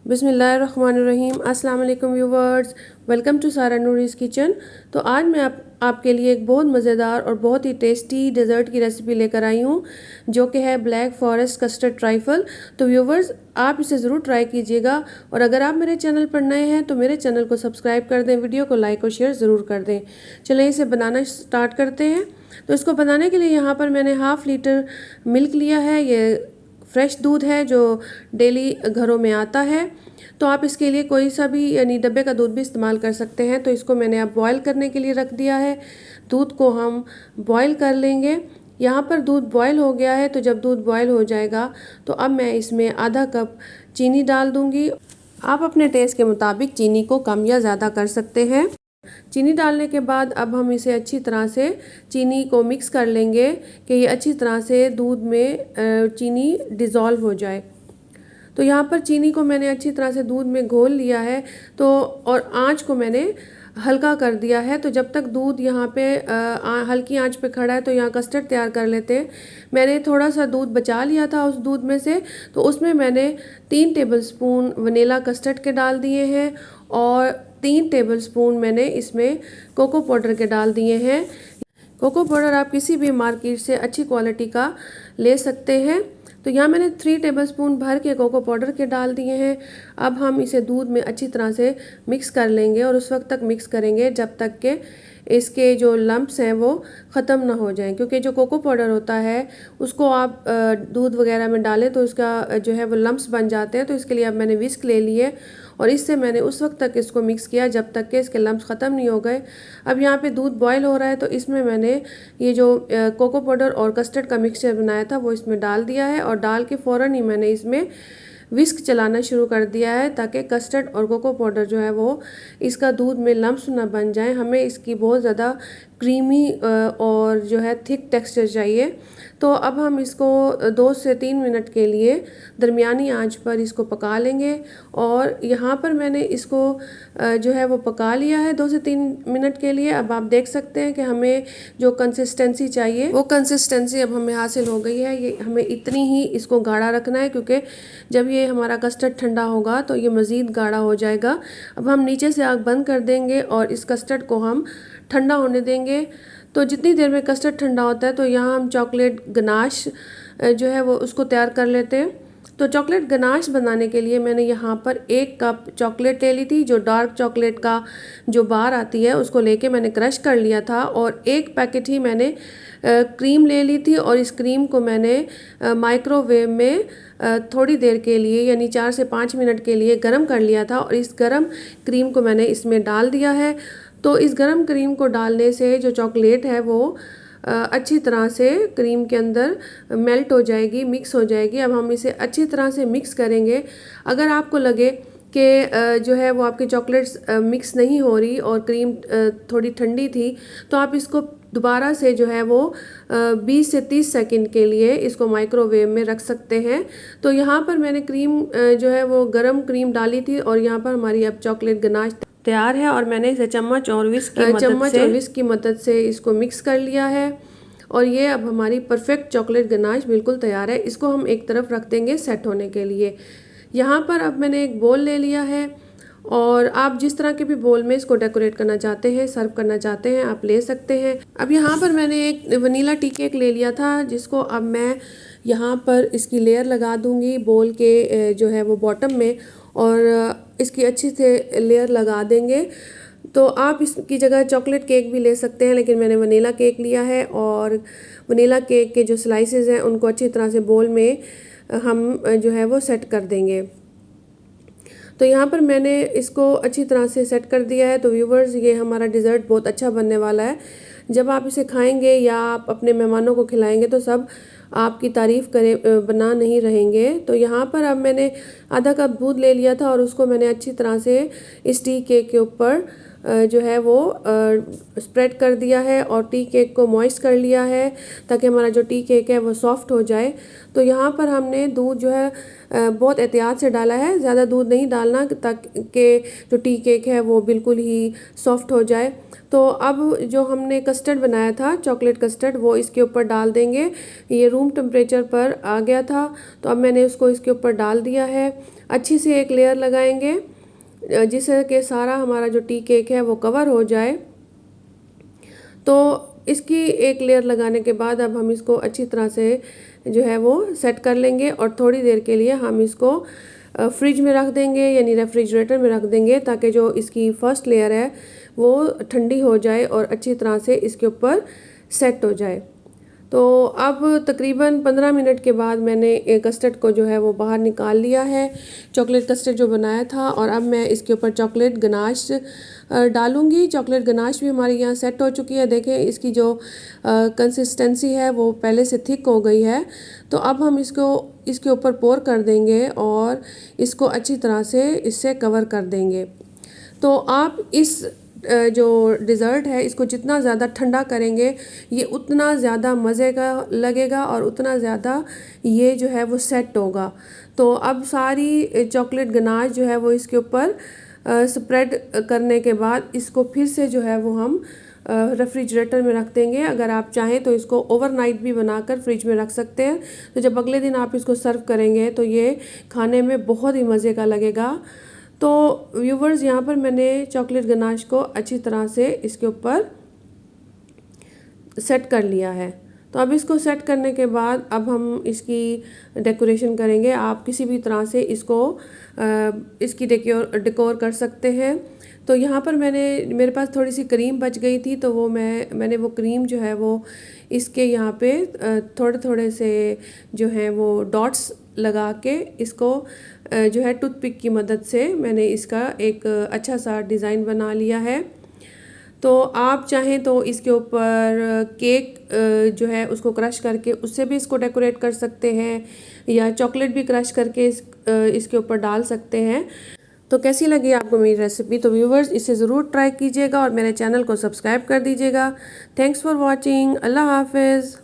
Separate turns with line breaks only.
बिस्मिल्लाहिर्रहमानिर्रहीम। अस्सलाम वालेकुम व्यूवर्स, वेलकम टू सारा नूरीज़ किचन। तो आज मैं आपके लिए एक बहुत मज़ेदार और बहुत ही टेस्टी डेज़र्ट की रेसिपी लेकर आई हूँ, जो कि है ब्लैक फॉरेस्ट कस्टर्ड ट्राइफल। तो व्यूवर्स, आप इसे ज़रूर ट्राई कीजिएगा, और अगर आप मेरे चैनल पर नए हैं तो मेरे चैनल को सब्सक्राइब कर दें, वीडियो को लाइक और शेयर ज़रूर कर दें। चलिए इसे बनाना स्टार्ट करते हैं। तो इसको बनाने के लिए यहाँ पर मैंने हाफ़ लीटर मिल्क लिया है। ये फ्रेश दूध है जो डेली घरों में आता है। तो आप इसके लिए कोई सा भी यानी डब्बे का दूध भी इस्तेमाल कर सकते हैं। तो इसको मैंने अब बॉईल करने के लिए रख दिया है। दूध को हम बॉईल कर लेंगे। यहाँ पर दूध बॉईल हो गया है। तो जब दूध बॉईल हो जाएगा तो अब मैं इसमें आधा कप चीनी डाल दूँगी। आप अपने टेस्ट के मुताबिक चीनी को कम या ज़्यादा कर सकते हैं। चीनी डालने के बाद अब हम इसे अच्छी तरह से चीनी को मिक्स कर लेंगे कि ये अच्छी तरह से दूध में चीनी डिज़ोल्व हो जाए। तो यहाँ पर चीनी को मैंने अच्छी तरह से दूध में घोल लिया है। तो और आँच को मैंने हल्का कर दिया है। तो जब तक दूध यहाँ पे हल्की आंच पे खड़ा है तो यहाँ कस्टर्ड तैयार कर लेते हैं। मैंने थोड़ा सा दूध बचा लिया था उस दूध में से, तो उसमें मैंने 3 टेबलस्पून वनीला कस्टर्ड के डाल दिए हैं, और 3 टेबलस्पून मैंने इसमें कोको पाउडर के डाल दिए हैं। कोको पाउडर आप किसी भी मार्केट से अच्छी क्वालिटी का ले सकते हैं। तो यहाँ मैंने 3 टेबलस्पून भर के कोको पाउडर के डाल दिए हैं। अब हम इसे दूध में अच्छी तरह से मिक्स कर लेंगे, और उस वक्त तक मिक्स करेंगे जब तक कि इसके जो लम्प्स हैं वो ख़त्म ना हो जाएं, क्योंकि जो कोको पाउडर होता है उसको आप दूध वगैरह में डालें तो उसका जो है वो लम्प्स बन जाते हैं। तो इसके लिए अब मैंने विस्क ले लिए, और इससे मैंने उस वक्त तक इसको मिक्स किया जब तक कि इसके लम्प्स ख़त्म नहीं हो गए। अब यहाँ पे दूध बॉयल हो रहा है, तो इसमें मैंने ये जो कोको पाउडर और कस्टर्ड का मिक्सचर बनाया था वो इसमें डाल दिया है, और डाल के फ़ौरन ही मैंने इसमें विस्क चलाना शुरू कर दिया है, ताकि कस्टर्ड और कोको पाउडर जो है वो इसका दूध में लम्प्स ना बन जाए। हमें इसकी बहुत ज़्यादा क्रीमी और जो है थिक टेक्सचर चाहिए। तो अब हम इसको 2 से 3 मिनट के लिए दरमियानी आंच पर इसको पका लेंगे। और यहाँ पर मैंने इसको जो है वो पका लिया है 2 से 3 मिनट के लिए। अब आप देख सकते हैं कि हमें जो कंसिस्टेंसी चाहिए वो कंसिस्टेंसी अब हमें हासिल हो गई है। ये हमें इतनी ही इसको गाढ़ा रखना है, क्योंकि जब ये हमारा कस्टर्ड ठंडा होगा तो ये मज़ीद गाढ़ा हो जाएगा। अब हम नीचे से आग बंद कर देंगे और इस कस्टर्ड को हम ठंडा होने देंगे। तो जितनी देर में कस्टर्ड ठंडा होता है तो यहाँ हम चॉकलेट गनाश जो है वो उसको तैयार कर लेते हैं। तो चॉकलेट गनाश बनाने के लिए मैंने यहाँ पर 1 कप चॉकलेट ले ली थी। जो डार्क चॉकलेट का जो बार आती है उसको लेके मैंने क्रश कर लिया था, और 1 पैकेट ही मैंने क्रीम ले ली थी, और इस क्रीम को मैंने माइक्रोवेव में थोड़ी देर के लिए यानी 4 से 5 मिनट के लिए गर्म कर लिया था, और इस गर्म क्रीम को मैंने इसमें डाल दिया है। तो इस गर्म क्रीम को डालने से जो चॉकलेट है वो अच्छी तरह से क्रीम के अंदर मेल्ट हो जाएगी, मिक्स हो जाएगी। अब हम इसे अच्छी तरह से मिक्स करेंगे। अगर आपको लगे कि जो है वो आपकी चॉकलेट्स मिक्स नहीं हो रही और क्रीम थोड़ी ठंडी थी, तो आप इसको दोबारा से जो है वो 20 से 30 सेकंड के लिए इसको माइक्रोवेव में रख सकते हैं। तो यहाँ पर मैंने क्रीम जो है वो गरम क्रीम डाली थी, और यहाँ पर हमारी अब चॉकलेट गनाश तैयार है, और मैंने इसे चम्मच और विस्क की मदद से इसको मिक्स कर लिया है। और ये अब हमारी परफेक्ट चॉकलेट गनाश बिल्कुल तैयार है। इसको हम एक तरफ रख देंगे सेट होने के लिए। यहाँ पर अब मैंने एक बोल ले लिया है, और आप जिस तरह के भी बोल में इसको डेकोरेट करना चाहते हैं, सर्व करना चाहते हैं, आप ले सकते हैं। अब यहाँ पर मैंने एक वनीला टी केक ले लिया था, जिसको अब मैं यहाँ पर इसकी लेयर लगा दूँगी बोल के जो है वो बॉटम में, और इसकी अच्छी से लेयर लगा देंगे। तो आप इसकी जगह चॉकलेट केक भी ले सकते हैं, लेकिन मैंने वनीला केक लिया है, और वनीला केक के जो स्लाइसेस हैं उनको अच्छी तरह से बोल में हम जो है वो सेट कर देंगे। तो यहाँ पर मैंने इसको अच्छी तरह से सेट कर दिया है। तो व्यूवर्स, ये हमारा डिज़र्ट बहुत अच्छा बनने वाला है। जब आप इसे खाएंगे या आप अपने मेहमानों को खिलाएंगे तो सब आपकी तारीफ़ करें, बना नहीं रहेंगे। तो यहाँ पर अब मैंने आधा कप दूध ले लिया था, और उसको मैंने अच्छी तरह से इस टी केक के ऊपर जो है वो स्प्रेड कर दिया है और टी केक को मॉइस्ट कर लिया है ताकि हमारा जो टी केक है वो सॉफ्ट हो जाए। तो यहाँ पर हमने दूध जो है बहुत एहतियात से डाला है, ज़्यादा दूध नहीं डालना ताकि जो टी केक है वो बिल्कुल ही सॉफ्ट हो जाए। तो अब जो हमने कस्टर्ड बनाया था चॉकलेट कस्टर्ड वो इसके ऊपर डाल देंगे। ये रूम टेम्परेचर पर आ गया था तो अब मैंने उसको इसके ऊपर डाल दिया है। अच्छी सी एक लेयर लगाएंगे जिससे कि सारा हमारा जो टी केक है वो कवर हो जाए। तो इसकी एक लेयर लगाने के बाद अब हम इसको अच्छी तरह से जो है वो सेट कर लेंगे और थोड़ी देर के लिए हम इसको फ्रिज में रख देंगे यानी रेफ्रिजरेटर में रख देंगे ताकि जो इसकी फर्स्ट लेयर है वो ठंडी हो जाए और अच्छी तरह से इसके ऊपर सेट हो जाए। तो अब तकरीबन 15 मिनट के बाद मैंने कस्टर्ड को जो है वो बाहर निकाल लिया है, चॉकलेट कस्टर्ड जो बनाया था, और अब मैं इसके ऊपर चॉकलेट गनाश डालूंगी। चॉकलेट गनाश भी हमारी यहाँ सेट हो चुकी है। देखें इसकी जो कंसिस्टेंसी है वो पहले से थिक हो गई है। तो अब हम इसको इसके ऊपर पोर कर देंगे और इसको अच्छी तरह से इससे कवर कर देंगे। तो आप इस जो डिज़र्ट है इसको जितना ज़्यादा ठंडा करेंगे ये उतना ज़्यादा मज़े का लगेगा और उतना ज़्यादा ये जो है वो सेट होगा। तो अब सारी चॉकलेट गनाश जो है वो इसके ऊपर स्प्रेड करने के बाद इसको फिर से जो है वो हम रेफ्रिजरेटर में रख देंगे। अगर आप चाहें तो इसको ओवरनाइट भी बनाकर फ्रिज में रख सकते हैं। तो जब अगले दिन आप इसको सर्व करेंगे तो ये खाने में बहुत ही मज़े का लगेगा। तो व्यूवर्स यहाँ पर मैंने चॉकलेट गनाश को अच्छी तरह से इसके ऊपर सेट कर लिया है। तो अब इसको सेट करने के बाद अब हम इसकी डेकोरेशन करेंगे। आप किसी भी तरह से इसको इसकी डेकोर कर सकते हैं। तो यहाँ पर मेरे पास थोड़ी सी क्रीम बच गई थी तो वो मैंने वो क्रीम जो है वो इसके यहाँ पे थोड़े थोड़े से जो है वो डॉट्स लगा के इसको जो है टूथपिक की मदद से मैंने इसका एक अच्छा सा डिज़ाइन बना लिया है। तो आप चाहें तो इसके ऊपर केक जो है उसको क्रश करके उससे भी इसको डेकोरेट कर सकते हैं या चॉकलेट भी क्रश करके इसके ऊपर डाल सकते हैं। तो कैसी लगी आपको मेरी रेसिपी? तो व्यूवर्स इसे ज़रूर ट्राई कीजिएगा और मेरे चैनल को सब्सक्राइब कर दीजिएगा। Thanks for watching. अल्लाह हाफिज़।